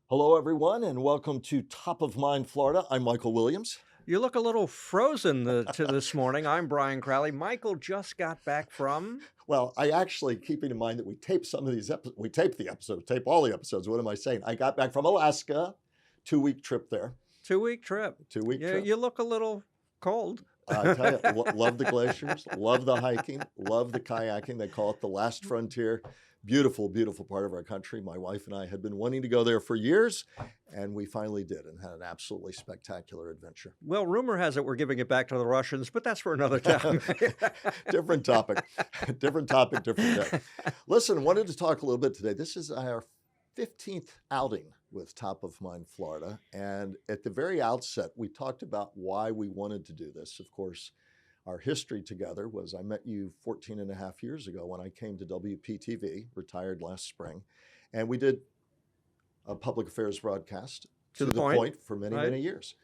Hello, everyone, and welcome to Top of Mind, Florida. I'm Michael Williams. You look a little frozen to this morning. I'm Brian Crowley. Michael just got back from Well, I actually, keeping in mind that we tape some of these episodes, we tape the episodes, tape all the episodes. What am I saying? I got back from Alaska, 2-week trip there. 2-week trip. 2-week Yeah, trip. you look a little cold. I tell you, love the glaciers, love the hiking, love the kayaking. They call it the last frontier. Beautiful, beautiful part of our country. My wife and I had been wanting to go there for years, and we finally did and had an absolutely spectacular adventure. Well, rumor has it we're giving it back to the Russians, but that's for another time. Different topic, different day. Listen, wanted to talk a little bit today. This is our 15th outing with Top of Mind Florida. And at the very outset, we talked about why we wanted to do this. Of course, our history together was I met you 14 and a half years ago when I came to WPTV, retired last spring, and we did a public affairs broadcast To the point, for many, right? many years.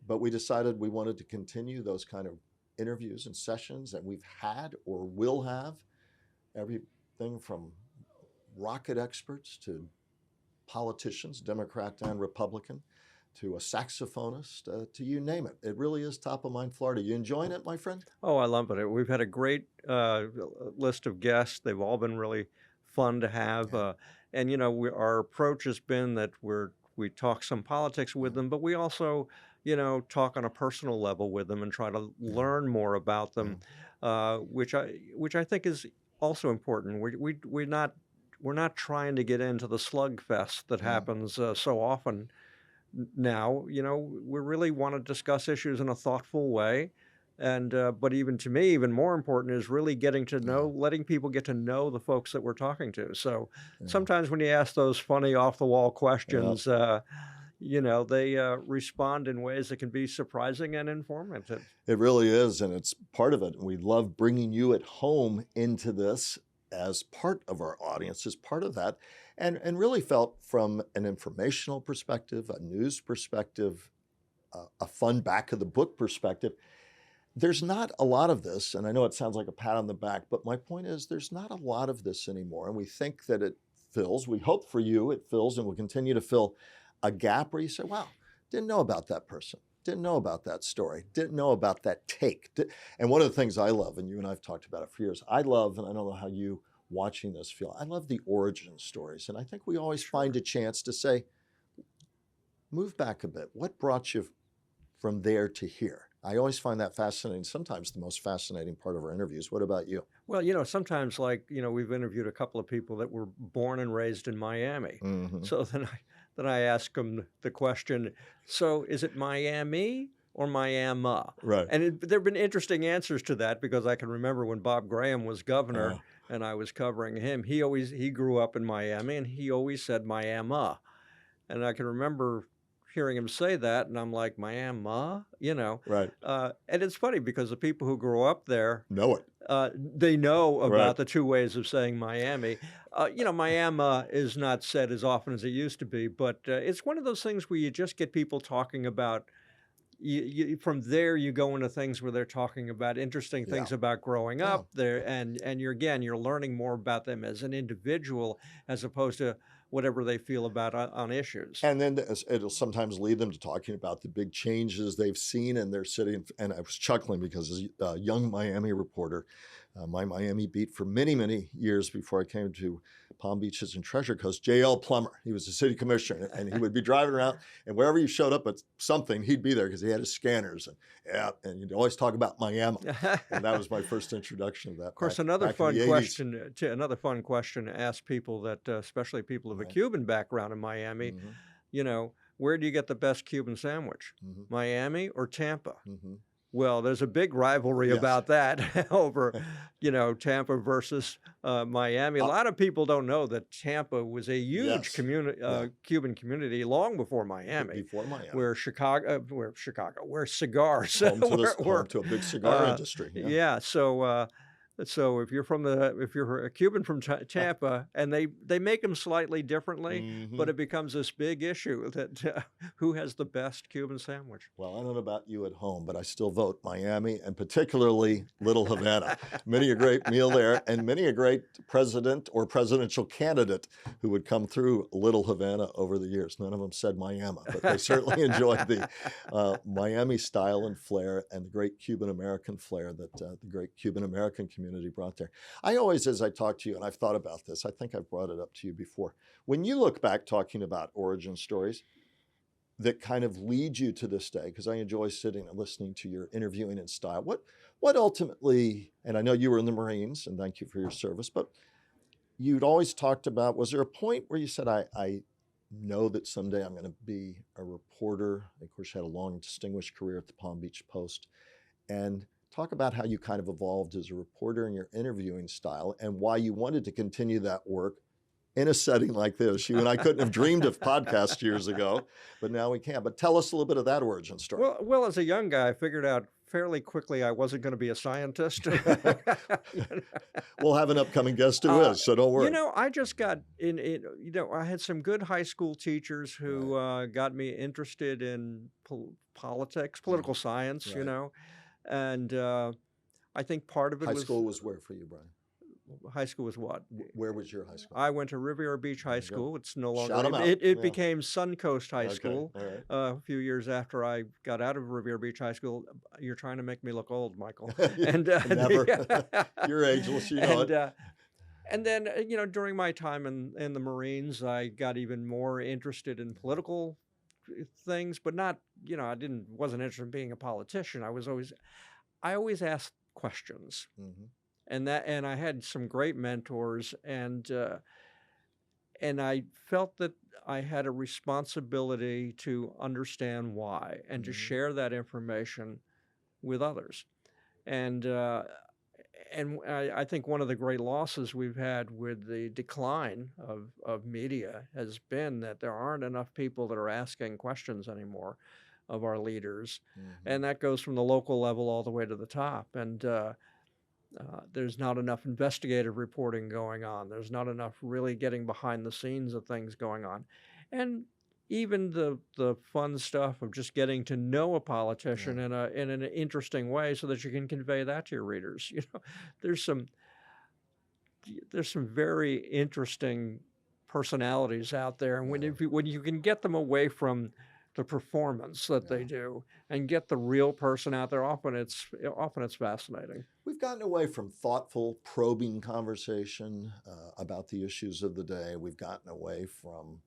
But we decided we wanted to continue those kind of interviews and sessions, and we've had or will have everything from rocket experts to politicians, Democrat and Republican, to a saxophonist, to you name it. It really is Top of Mind Florida. You enjoying it, my friend? Oh, I love it. We've had a great list of guests. They've all been really fun to have. And, you know, our approach has been that we talk some politics with them, but we also, you know, talk on a personal level with them and try to learn more about them, which I think is also important. We're not trying to get into the slugfest that happens so often now. You know, we really want to discuss issues in a thoughtful way. And but even to me, even more important is really getting to know, letting people get to know the folks that we're talking to. So sometimes when you ask those funny off the wall questions, you know, they respond in ways that can be surprising and informative. It really is, and it's part of it. And we love bringing you at home into this as part of our audience, as part of that, and really felt from an informational perspective, a news perspective, a fun back of the book perspective. There's not a lot of this, and I know it sounds like a pat on the back, but my point is there's not a lot of this anymore, and we think that it fills, we hope for you, it fills and will continue to fill a gap where you say, wow, didn't know about that person, didn't know about that story, didn't know about that take. And one of the things I love, and you and I have talked about it for years, I love, and I don't know how you watching this feel, I love the origin stories, and I think we always find a chance to say, move back a bit, what brought you from there to here? I always find that fascinating, sometimes the most fascinating part of our interviews. What about you? Well, you know, sometimes, like, you know, we've interviewed a couple of people that were born and raised in Miami. So then I ask them the question, so is it Miami or Miam-uh? Right. And there have been interesting answers to that, because I can remember when Bob Graham was governor and I was covering him, he grew up in Miami and he always said Miam-uh. And I can remember hearing him say that, and I'm like, Miam-uh, you know. Right. And it's funny because the people who grew up there Know it. they know about Right. the two ways of saying Miami. You know, Miam-uh is not said as often as it used to be, but it's one of those things where you just get people talking about. From there, you go into things where they're talking about interesting things about growing up there, and you're learning more about them as an individual as opposed to whatever they feel about on issues. And then it'll sometimes lead them to talking about the big changes they've seen in their city. And I was chuckling because as a young Miami reporter, my Miami beat for many, many years before I came to Palm Beaches and Treasure Coast, J.L. Plummer. He was the city commissioner, and he would be driving around, and wherever you showed up at something, he'd be there because he had his scanners. And you'd always talk about Miami. And that was my first introduction to that. Of course, another fun question to ask people that, especially people of a Cuban background in Miami, you know, where do you get the best Cuban sandwich? Miami or Tampa? Well, there's a big rivalry about that over, you know, Tampa versus Miami. A lot of people don't know that Tampa was a huge Cuban community long before Miami. Where cigars home to a big cigar industry. Yeah. So So if you're a Cuban from Tampa, and they make them slightly differently, but Hmm. it becomes this big issue that who has the best Cuban sandwich? Well, I don't know about you at home, but I still vote Miami and particularly Little Havana. Many a great meal there, and many a great president or presidential candidate who would come through Little Havana over the years. None of them said Miami, but they certainly enjoyed the Miami style and flair and the great Cuban American flair that the great Cuban American community brought there. I always, as I talk to you, and I've thought about this, I think I've brought it up to you before. When you look back talking about origin stories, that kind of lead you to this day, because I enjoy sitting and listening to your interviewing and style. What ultimately, and I know you were in the Marines, and thank you for your service, but you'd always talked about, was there a point where you said, I know that someday I'm going to be a reporter? Of course, you had a long, distinguished career at the Palm Beach Post. And talk about how you kind of evolved as a reporter in your interviewing style and why you wanted to continue that work in a setting like this. You and I couldn't have dreamed of podcasts years ago, but now we can. But tell us a little bit of that origin story. Well, as a young guy, I figured out fairly quickly I wasn't going to be a scientist. We'll have an upcoming guest who is, so don't worry. I just got I had some good high school teachers who got me interested in politics, political science, Right. and I think part of it High was school was where for you, Brian? high school was what? Where was your high school? I went to Riviera Beach High There you go. School. It's no longer. Shout 'em out. It Yeah. became Suncoast High Okay. School All right. a few years after I got out of Riviera Beach High School. You're trying to make me look old, Michael. And Never. You're ageless, you know it. and then during my time in the Marines, I got even more interested in political things, but not I wasn't interested in being a politician. I always asked questions. Mhm. And I had some great mentors, and I felt that I had a responsibility to understand why and to Mhm. share that information with others. And I think one of the great losses we've had with the decline of media has been that there aren't enough people that are asking questions anymore of our leaders, Mhm. and that goes from the local level all the way to the top. And there's not enough investigative reporting going on. There's not enough really getting behind the scenes of things going on. And even the fun stuff of just getting to know a politician Yeah. in an interesting way so that you can convey that to your readers. There's some very interesting personalities out there, and Yeah. when you can get them away from the performance that they Yeah. do and get the real person out there, often it's fascinating. We've gotten away from thoughtful, probing conversation about the issues of the day. We've gotten away from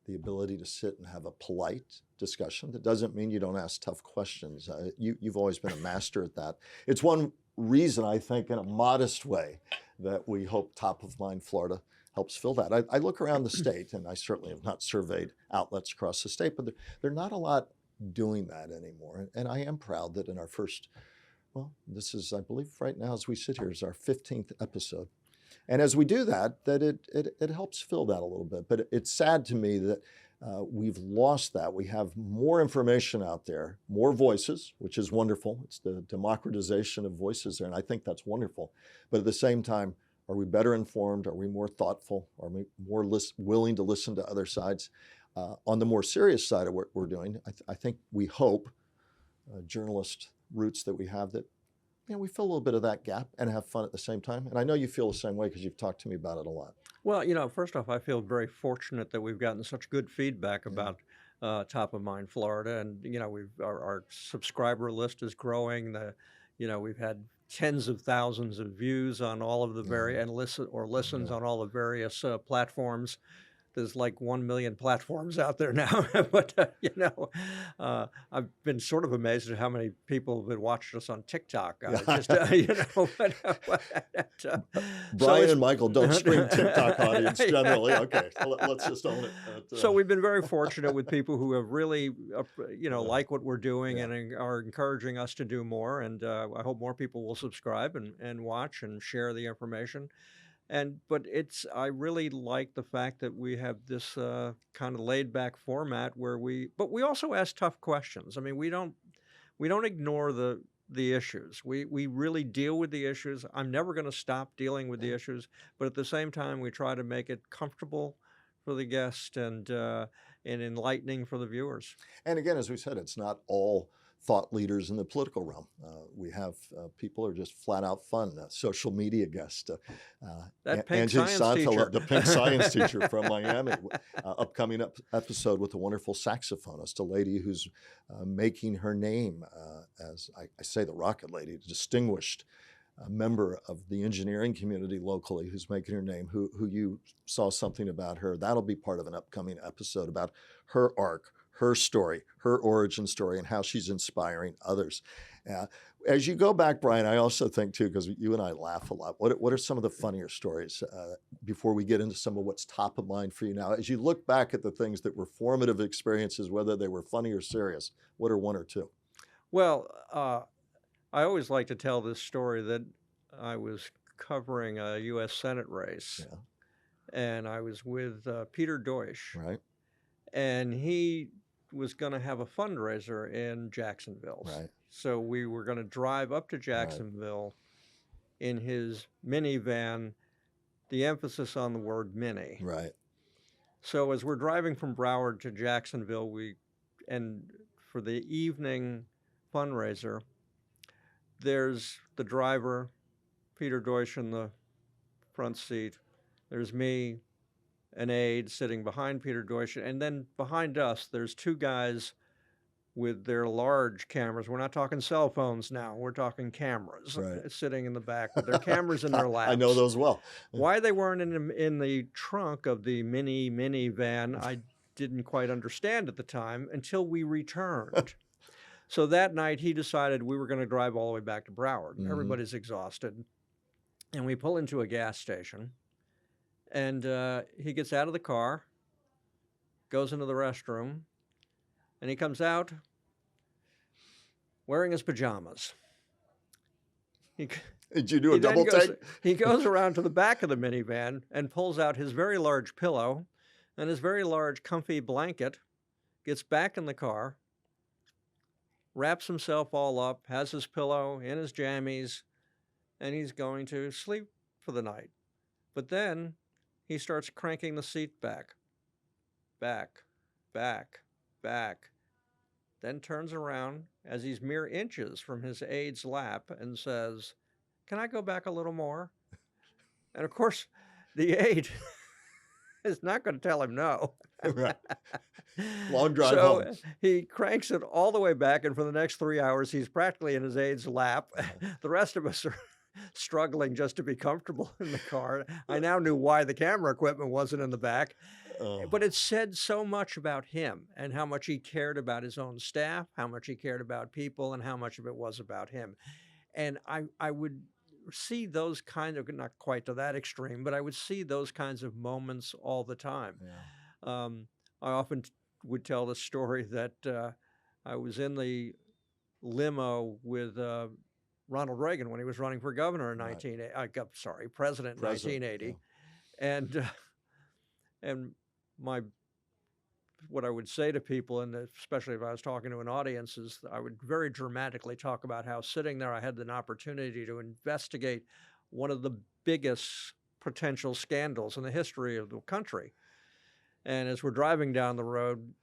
the ability to sit and have a polite discussion. That doesn't mean you don't ask tough questions. You've always been a master at that. It's one reason, I think, in a modest way, that we hope Top of Mind Florida helps fill that. I look around the state, and I certainly have not surveyed outlets across the state, but there are not a lot doing that anymore. And I am proud that in our first, well, this is, I believe right now as we sit here, is our 15th episode. And as we do that, it helps fill that a little bit. But it's sad to me that we've lost that. We have more information out there, more voices, which is wonderful. It's the democratization of voices there, and I think that's wonderful. But at the same time, are we better informed? Are we more thoughtful? Are we more willing to listen to other sides? On the more serious side of what we're doing, I think we hope, journalist roots that we have, that we fill a little bit of that gap and have fun at the same time. And I know you feel the same way because you've talked to me about it a lot. Well, first off, I feel very fortunate that we've gotten such good feedback about Top of Mind Florida, and our subscriber list is growing. We've had tens of thousands of views on all of the listens Yeah. on all the various platforms. There's like 1 million platforms out there now, but I've been sort of amazed at how many people have been watching us on TikTok. Brian and Michael don't scream TikTok audience generally. Okay, so let's just own it. So we've been very fortunate with people who have really, like what we're doing Yeah. and are encouraging us to do more. And I hope more people will subscribe and watch and share the information. But I really like the fact that we have this kind of laid back format but we also ask tough questions. I mean, we don't ignore the the issues. We really deal with the issues. I'm never going to stop dealing with the issues, but at the same time, we try to make it comfortable for the guest and enlightening for the viewers. And again, as we said, it's not all thought leaders in the political realm. We have people who are just flat out fun. Social media guest, That pink Angie science Santala, teacher. the pink science teacher from Miami. Upcoming episode with a wonderful saxophonist, a lady who's making her name as I say, the Rocket Lady, distinguished member of the engineering community locally who's making her name, who you saw something about her. That'll be part of an upcoming episode about her arc, her story, her origin story, and how she's inspiring others. As you go back, Brian, I also think too, because you and I laugh a lot, what are some of the funnier stories before we get into some of what's top of mind for you now? As you look back at the things that were formative experiences, whether they were funny or serious, what are one or two? Well, I always like to tell this story that I was covering a U.S. Senate race, and I was with Peter Deutsch, Right. and he was going to have a fundraiser in Jacksonville. Right. So we were going to drive up to Jacksonville in his minivan, the emphasis on the word mini. Right. So as we're driving from Broward to Jacksonville, and for the evening fundraiser, there's the driver, Peter Deutsch, in the front seat. There's me, an aide, sitting behind Peter Deutsch. And then behind us, there's two guys with their large cameras. We're not talking cell phones now. We're talking cameras, sitting in the back with their cameras in their laps. I know those well. Why they weren't in the trunk of the minivan, I didn't quite understand at the time until we returned. So that night, he decided we were going to drive all the way back to Broward. Mm-hmm. Everybody's exhausted. And we pull into a gas station, and he gets out of the car, goes into the restroom, and he comes out wearing his pajamas. Did you do a double take? He goes around to the back of the minivan and pulls out his very large pillow and his very large comfy blanket, gets back in the car, wraps himself all up, has his pillow in his jammies, and he's going to sleep for the night. But then he starts cranking the seat back, then turns around as he's mere inches from his aide's lap and says, "Can I go back a little more?" And of course, the aide is not going to tell him no. Right. Long drive so home. He cranks it all the way back, and for the next 3 hours, he's practically in his aide's lap. The rest of us are struggling just to be comfortable in the car. I now knew why the camera equipment wasn't in the back. But it said so much about him and how much he cared about his own staff, how much he cared about people, and how much of it was about him. And I would see those kind of, not quite to that extreme, but I would see those kinds of moments all the time. Yeah. I often would tell the story that I was in the limo with Ronald Reagan when he was running for governor in president in 1980. Yeah. And what I would say to people, and especially if I was talking to an audience, is I would very dramatically talk about how sitting there I had an opportunity to investigate one of the biggest potential scandals in the history of the country. And as we're driving down the road,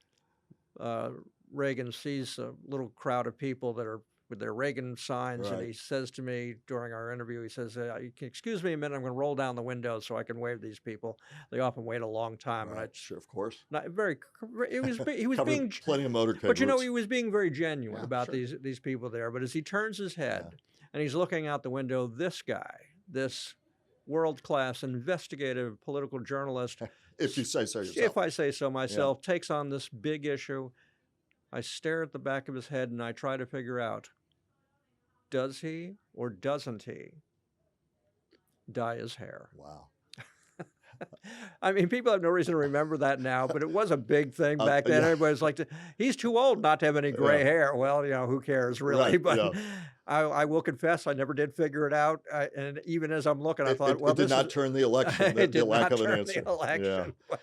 Reagan sees a little crowd of people that are with their Reagan signs, and he says to me during our interview, he says, "Excuse me a minute, I'm going to roll down the window so I can wave these people. They often wait a long time." Right. Sure, of course. He was being plenty of motorcade but routes. he was being very genuine about these people there. But as he turns his head and he's looking out the window, this guy, this world-class investigative political journalist, if you say so yourself. If I say so myself, takes on this big issue. I stare at the back of his head and I try to figure out, does he or doesn't he dye his hair? Wow. I mean, people have no reason to remember that now, but it was a big thing back then. Everybody was like, he's too old not to have any gray hair. Well, who cares really? But I will confess, I never did figure it out. And even as I'm looking, I It, thought, it, well, it did this is not turn the election, it the did lack not of an turn the answer. Yeah. election, but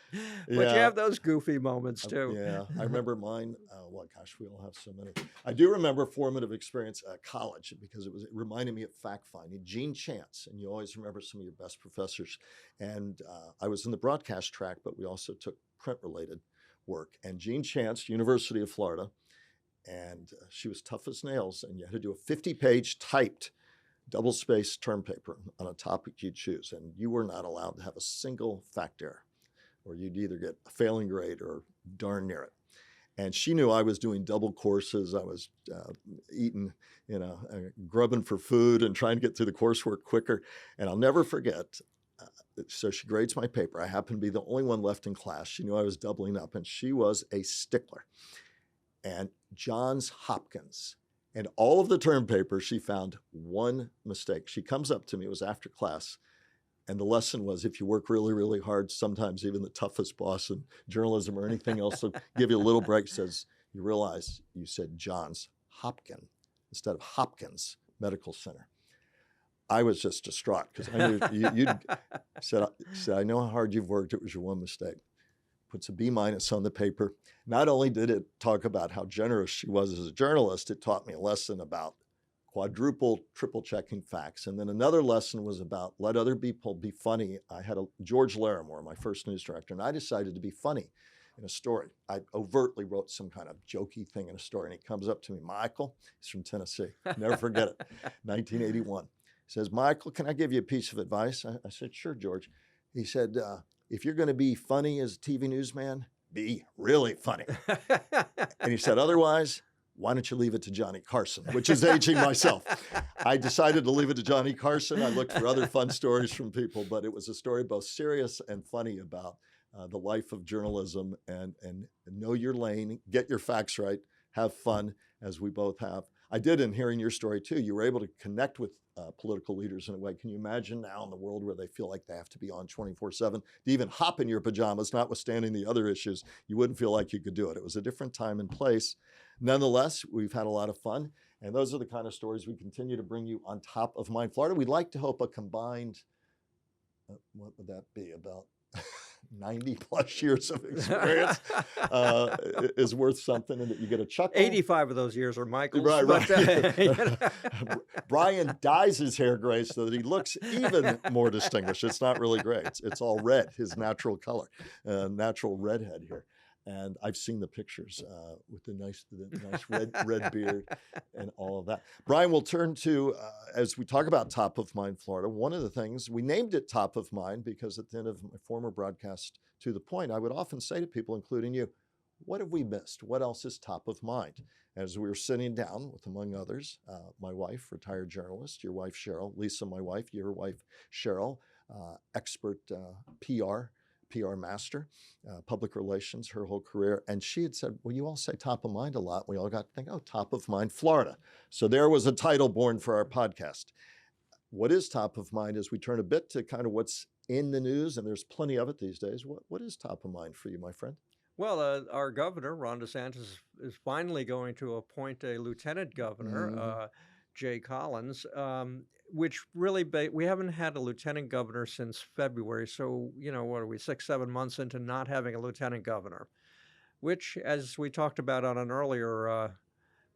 you Yeah. have those goofy moments too. Yeah, I remember mine. Well, gosh, we all have so many. I do remember a formative experience at college because it reminded me of fact finding. Gene Chance, and you always remember some of your best professors. And I was in the broadcast track, but we also took print related work. And Gene Chance, University of Florida, and she was tough as nails. And you had to do a 50-page typed double-spaced term paper on a topic you choose, and you were not allowed to have a single fact error, or you'd either get a failing grade or darn near it. And she knew I was doing double courses. I was eating, grubbing for food and trying to get through the coursework quicker. And I'll never forget. So she grades my paper. I happened to be the only one left in class. She knew I was doubling up, and she was a stickler. And Johns Hopkins. And all of the term papers, she found one mistake. She comes up to me, it was after class, and the lesson was, if you work really, really hard, sometimes even the toughest boss in journalism or anything else will give you a little break, says, you realize you said Johns Hopkins instead of Hopkins Medical Center. I was just distraught because I knew you'd said, I know how hard you've worked. It was your one mistake. Puts a B- on the paper. Not only did it talk about how generous she was as a journalist, it taught me a lesson about quadruple, triple checking facts. And then another lesson was about let other people be funny. I had George Larimore, my first news director, and I decided to be funny in a story. I overtly wrote some kind of jokey thing in a story, and he comes up to me, Michael, he's from Tennessee, never forget it, 1981. He says, Michael, can I give you a piece of advice? I said, sure, George. He said, if you're going to be funny as a TV newsman, be really funny. And he said, otherwise, why don't you leave it to Johnny Carson, which is aging myself. I decided to leave it to Johnny Carson. I looked for other fun stories from people, but it was a story both serious and funny about the life of journalism and know your lane, get your facts right, have fun, as we both have. I did in hearing your story too. You were able to connect with political leaders in a way. Can you imagine now in the world where they feel like they have to be on 24/7 to even hop in your pajamas, notwithstanding the other issues, you wouldn't feel like you could do it. It was a different time and place. Nonetheless, we've had a lot of fun. And those are the kind of stories we continue to bring you on Top of Mind Florida. We'd like to hope a combined, what would that be, about 90 plus years of experience is worth something, and that you get a chuckle. 85 of those years are Michael's. Right, right. But, Brian dyes his hair gray so that he looks even more distinguished. It's not really gray. It's all red, his natural color, natural redhead here. And I've seen the pictures with the nice red beard and all of that. Brian, we'll turn to, as we talk about Top of Mind Florida, one of the things, we named it Top of Mind because at the end of my former broadcast, To the Point, I would often say to people, including you, what have we missed? What else is top of mind? As we were sitting down with, among others, my wife, retired journalist, your wife, Cheryl, Lisa, my wife, your wife, Cheryl, expert PR master, public relations, her whole career. And she had said, well, you all say top of mind a lot. We all got to think, oh, Top of Mind Florida. So there was a title born for our podcast. What is top of mind as we turn a bit to kind of what's in the news, and there's plenty of it these days. What is top of mind for you, my friend? well, our governor, Ron DeSantis, is finally going to appoint a lieutenant governor, Jay Collins, which really, we haven't had a lieutenant governor since February. So, what are we, 6-7 months into not having a lieutenant governor, which, as we talked about on an earlier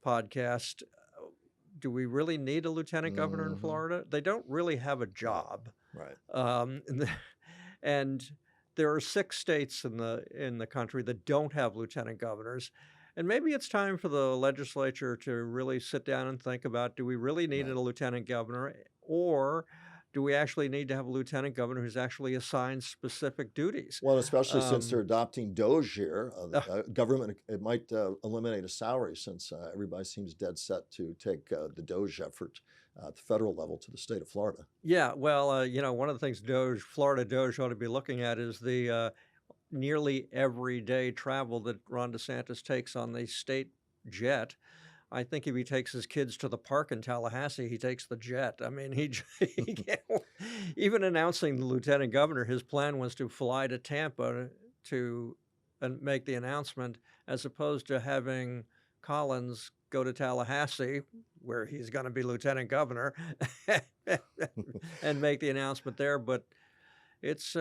podcast, do we really need a lieutenant governor in Florida? They don't really have a job. Right. And there are 6 states in the country that don't have lieutenant governors. And maybe it's time for the legislature to really sit down and think about, do we really need a lieutenant governor, or do we actually need to have a lieutenant governor who's actually assigned specific duties? Well, especially since they're adopting Doge here, government, it might eliminate a salary since everybody seems dead set to take the Doge effort at the federal level to the state of Florida. Yeah, well, one of the things Florida Doge ought to be looking at is the nearly everyday travel that Ron DeSantis takes on the state jet. I think if he takes his kids to the park in Tallahassee, he takes the jet. I mean, he can't, even announcing the lieutenant governor, his plan was to fly to Tampa to make the announcement, as opposed to having Collins go to Tallahassee, where he's going to be lieutenant governor and make the announcement there. But it's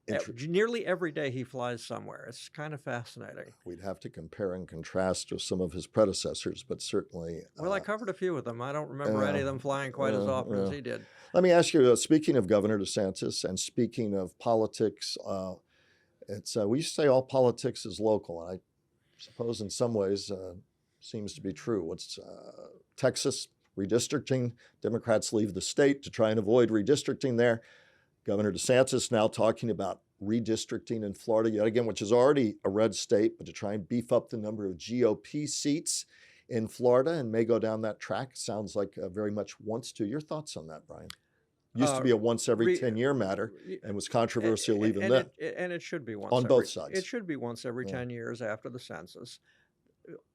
Inter- nearly every day he flies somewhere. It's kind of fascinating. We'd have to compare and contrast with some of his predecessors, but certainly. Well, I covered a few of them. I don't remember any of them flying quite as often as he did. Let me ask you, speaking of Governor DeSantis and speaking of politics, we used to say all politics is local, and I suppose in some ways seems to be true. What's Texas redistricting? Democrats leave the state to try and avoid redistricting there. Governor DeSantis now talking about redistricting in Florida yet again, which is already a red state, but to try and beef up the number of GOP seats in Florida and may go down that track. Sounds like very much wants to. Your thoughts on that, Brian? Used to be a once every 10-year matter and was controversial even then. And it should be once on both sides. It should be once every 10 years after the census.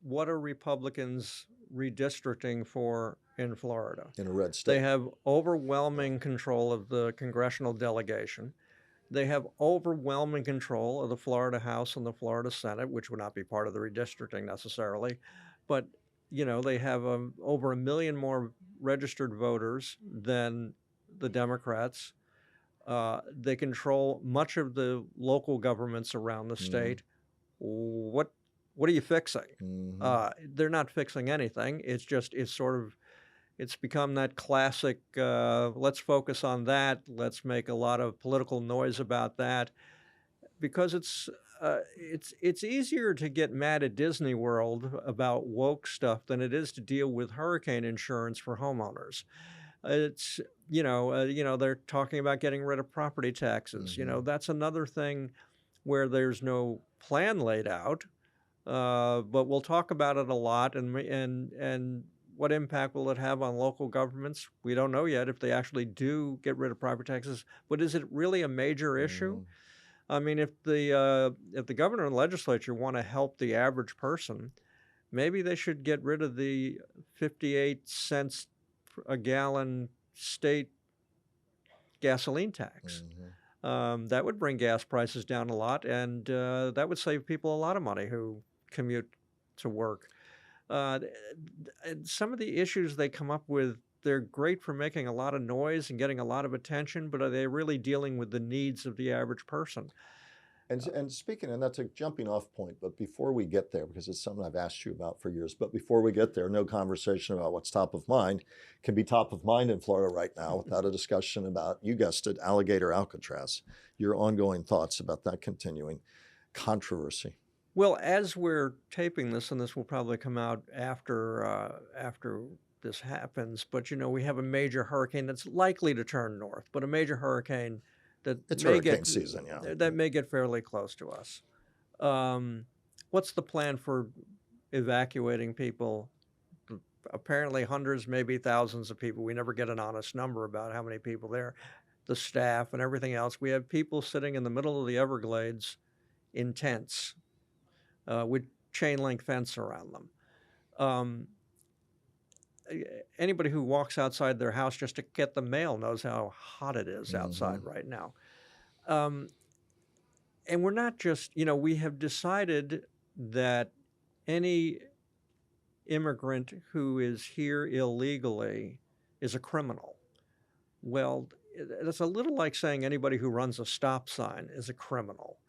What are Republicans redistricting for in Florida? In a red state. They have overwhelming control of the congressional delegation. They have overwhelming control of the Florida House and the Florida Senate, which would not be part of the redistricting necessarily. But, they have over 1 million more registered voters than the Democrats. They control much of the local governments around the state. What are you fixing? They're not fixing anything. It's become that classic, let's focus on that. Let's make a lot of political noise about that, because it's easier to get mad at Disney World about woke stuff than it is to deal with hurricane insurance for homeowners. It's, they're talking about getting rid of property taxes. That's another thing where there's no plan laid out. But we'll talk about it a lot, and what impact will it have on local governments? We don't know yet if they actually do get rid of property taxes. But is it really a major issue? I mean, if the governor and legislature want to help the average person, maybe they should get rid of the 58 cents a gallon state gasoline tax. That would bring gas prices down a lot, and that would save people a lot of money who commute to work. Some of the issues they come up with, they're great for making a lot of noise and getting a lot of attention, but are they really dealing with the needs of the average person? And speaking, and that's a jumping off point, but before we get there, because it's something I've asked you about for years, but before we get there, no conversation about what's top of mind can be top of mind in Florida right now without a discussion about, you guessed it, Alligator Alcatraz. Your ongoing thoughts about that continuing controversy. Well, as we're taping this, and this will probably come out after this happens, but we have a major hurricane that's likely to turn north, but a major hurricane that it's may hurricane get season, that may get fairly close to us. What's the plan for evacuating people? Apparently hundreds, maybe thousands of people. We never get an honest number about how many people there, the staff and everything else. We have people sitting in the middle of the Everglades in tents with chain link fence around them. Anybody who walks outside their house just to get the mail knows how hot it is outside right now. And we're not just, we have decided that any immigrant who is here illegally is a criminal. Well, that's a little like saying anybody who runs a stop sign is a criminal.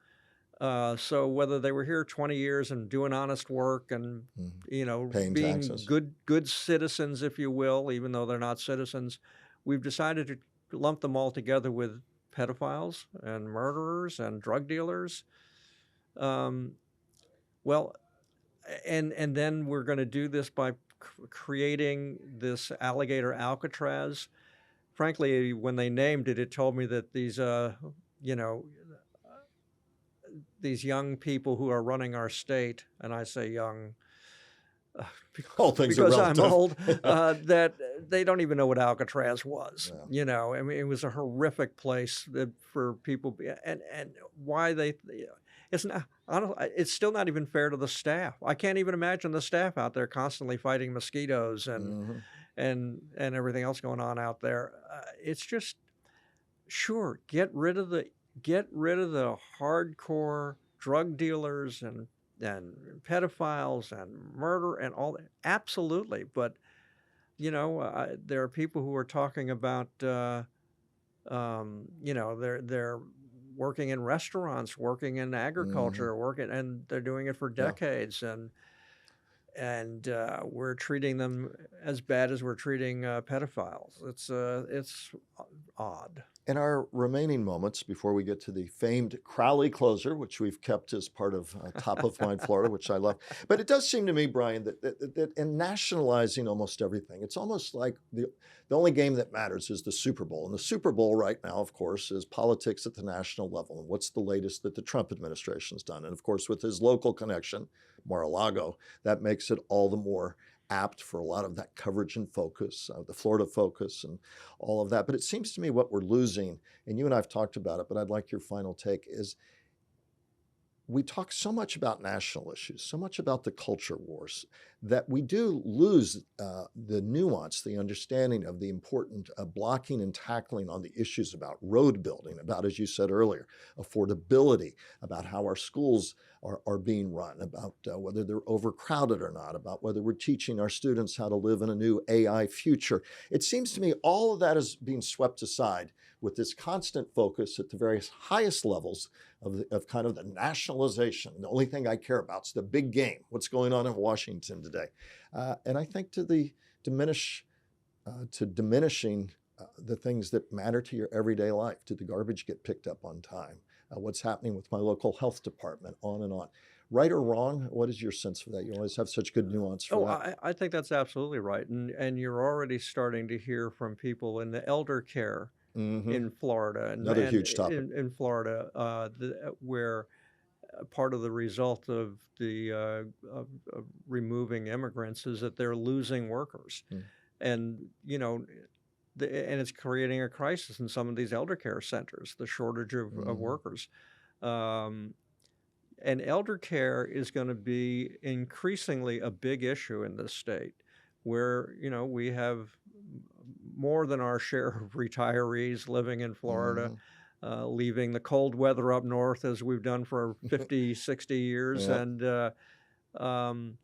So whether they were here 20 years and doing honest work and, paying being taxes. good citizens, if you will, even though they're not citizens, we've decided to lump them all together with pedophiles and murderers and drug dealers. Well, and then we're going to do this by creating this Alligator Alcatraz. Frankly, when they named it, it told me that these young people who are running our state, and I say young because I'm old, that they don't even know what Alcatraz was. Yeah. I mean, it was a horrific place for people, and why they. It's still not even fair to the staff. I can't even imagine the staff out there constantly fighting mosquitoes and everything else going on out there. It's just, sure, get rid of the hardcore drug dealers and pedophiles and murder and all that. Absolutely. But, there are people who are talking about, they're working in restaurants, working in Hmm. agriculture, working, and they're doing it for Yeah. decades, and we're treating them as bad as we're treating pedophiles. It's odd. In our remaining moments before we get to the famed Crowley closer, which we've kept as part of Top of Mind Florida, which I love. But it does seem to me, Brian, that in nationalizing almost everything, it's almost like the only game that matters is the Super Bowl. And the Super Bowl right now, of course, is politics at the national level. And what's the latest that the Trump administration's done? And of course, with his local connection, Mar-a-Lago, that makes it all the more apt for a lot of that coverage and focus, the Florida focus and all of that. But it seems to me what we're losing, and you and I have talked about it, but I'd like your final take, is we talk so much about national issues, so much about the culture wars, that we do lose the nuance, the understanding of the important blocking and tackling on the issues about road building, about, as you said earlier, affordability, about how our schools are being run, about whether they're overcrowded or not, about whether we're teaching our students how to live in a new AI future. It seems to me all of that is being swept aside with this constant focus at the various highest levels of kind of the nationalization. The only thing I care about is the big game, what's going on in Washington today. And I think to diminishing the things that matter to your everyday life. Did the garbage get picked up on time? What's happening with my local health department, on and on. Right or wrong, what is your sense for that? You always have such good nuance for Oh, that. I think that's absolutely right, and you're already starting to hear from people in the elder care Hmm. in Florida, Another and huge topic. in Florida, where part of the result of of removing immigrants is that they're losing workers, Mm. and and it's creating a crisis in some of these elder care centers, the shortage of Mhm. workers. Um, and elder care is going to be increasingly a big issue in this state, where we have more than our share of retirees living in Florida, Mhm. leaving the cold weather up north as we've done for 50, 60 years. Yep. And um,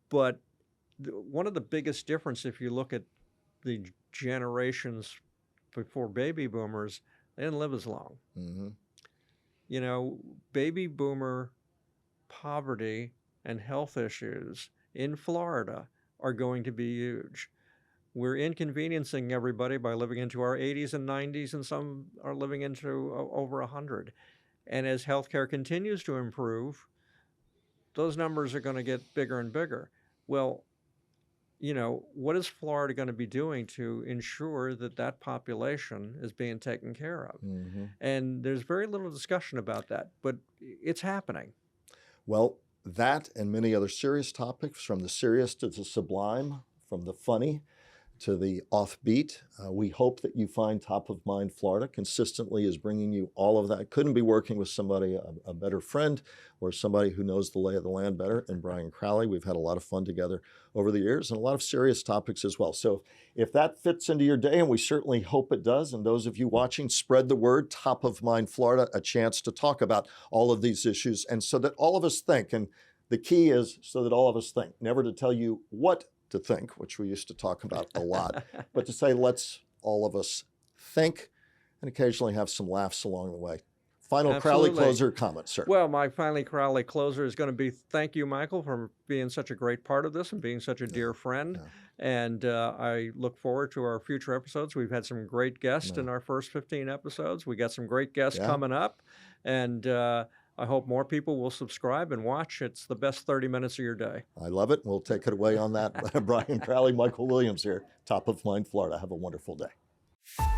but one of the biggest difference, if you look at the generations before baby boomers, they didn't live as long. Mhm. You know, baby boomer poverty and health issues in Florida are going to be huge. We're inconveniencing everybody by living into our 80s and 90s, and some are living into over 100. And as healthcare continues to improve, those numbers are going to get bigger and bigger. Well, what is Florida going to be doing to ensure that that population is being taken care of? Mhm. And there's very little discussion about that, but it's happening. Well, that and many other serious topics, from the serious to the sublime, from the funny to the offbeat. We hope that you find Top of Mind Florida consistently is bringing you all of that. Couldn't be working with somebody, a better friend, or somebody who knows the lay of the land better, and Brian Crowley. We've had a lot of fun together over the years, and a lot of serious topics as well. So if that fits into your day, and we certainly hope it does, and those of you watching, spread the word. Top of Mind Florida, a chance to talk about all of these issues, and so that all of us think. And the key is so that all of us think, never to tell you what to think, which we used to talk about a lot, but to say, let's all of us think, and occasionally have some laughs along the way. Final Crowley Absolutely. closer comment, sir. Well, my finally Crowley closer is going to be thank you, Michael, for being such a great part of this and being such a Yeah, dear friend. yeah, And I look forward to our future episodes. We've had some great guests in no, our first 15 episodes. We got some great guests yeah. coming up. And I hope more people will subscribe and watch. It's the best 30 minutes of your day. I love it. We'll take it away on that. Brian Crowley, Michael Williams here, Top of Mind Florida. Have a wonderful day.